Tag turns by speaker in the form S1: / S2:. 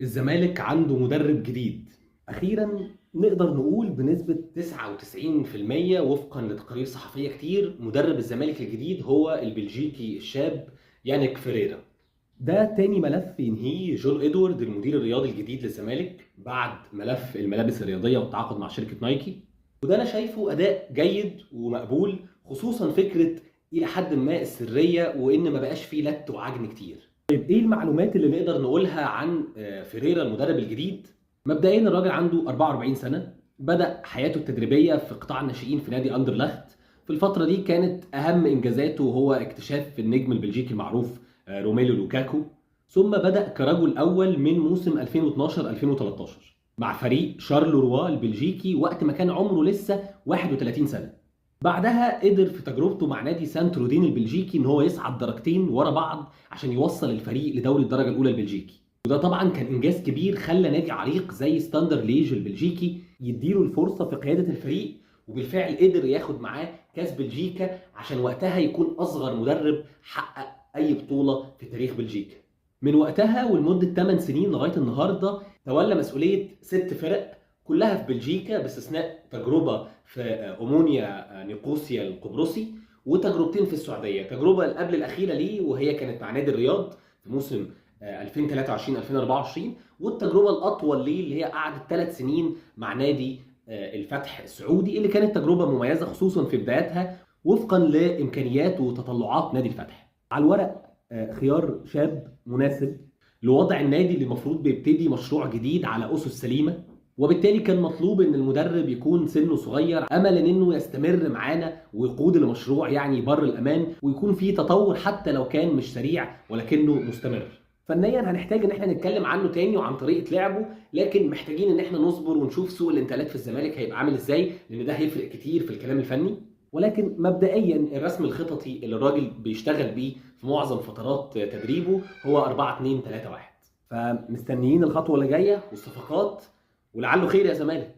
S1: الزمالك عنده مدرب جديد. أخيرا نقدر نقول بنسبة 99% وفقا لتقارير صحفية كتير مدرب الزمالك الجديد هو البلجيكي الشاب يانيك فيريرا. ده تاني ملف ينهيه جون إدوارد المدير الرياضي الجديد للزمالك بعد ملف الملابس الرياضية والتعاقد مع شركة نايكي، وده أنا شايفه أداء جيد ومقبول، خصوصا فكرة إلى حد ما السرية وإن ما بقاش فيه لت وعجن كتير. طيب ايه المعلومات اللي نقدر نقولها عن فيريرا المدرب الجديد؟ مبدئيا الراجل عنده 44 سنة، بدأ حياته التدريبية في قطاع الناشئين في نادي أندرلخت. في الفترة دي كانت أهم إنجازاته هو اكتشاف النجم البلجيكي المعروف روميلو لوكاكو، ثم بدأ كرجل أول من موسم 2012-2013 مع فريق شارلوروا البلجيكي وقت ما كان عمره لسه 31 سنة. بعدها قدر في تجربته مع نادي سانت رودين البلجيكي ان هو يصعد درجتين ورا بعض عشان يوصل الفريق لدوري الدرجه الاولى البلجيكي، وده طبعا كان انجاز كبير خلى نادي عريق زي ستاندر ليج البلجيكي يديله الفرصه في قياده الفريق، وبالفعل قدر ياخد معاه كاس بلجيكا عشان وقتها يكون اصغر مدرب حقق اي بطوله في تاريخ بلجيكا. من وقتها ولمده 8 سنين لغايه النهارده تولى مسؤوليه 6 فرق كلها في بلجيكا باستثناء تجربه في اومونيا نيقوسيا القبرصي، وتجربتين في السعوديه، تجربه اللي قبل الاخيره ليه وهي كانت مع نادي الرياض في موسم 2023 2024، والتجربه الاطول ليه اللي هي قعدت 3 سنين مع نادي الفتح السعودي، اللي كانت تجربه مميزه خصوصا في بداياتها وفقا لامكانيات وتطلعات نادي الفتح. على الورق خيار شاب مناسب لوضع النادي اللي المفروض بيبتدي مشروع جديد على اسس سليمه، وبالتالي كان مطلوب ان المدرب يكون سنه صغير املا انه يستمر معانا ويقود المشروع يعني بر الامان، ويكون فيه تطور حتى لو كان مش سريع ولكنه مستمر. فنيا هنحتاج ان احنا نتكلم عنه تاني وعن طريقه لعبه، لكن محتاجين ان احنا نصبر ونشوف سوق الانتقالات في الزمالك هيبقى عامل ازاي، لان ده هيفرق كتير في الكلام الفني. ولكن مبدئيا الرسم الخططي اللي الراجل بيشتغل بيه في معظم فترات تدريبه هو 4-2-3-1. فمستنيين الخطوه اللي جايه والصفقات، ولعله خير يا زمالك.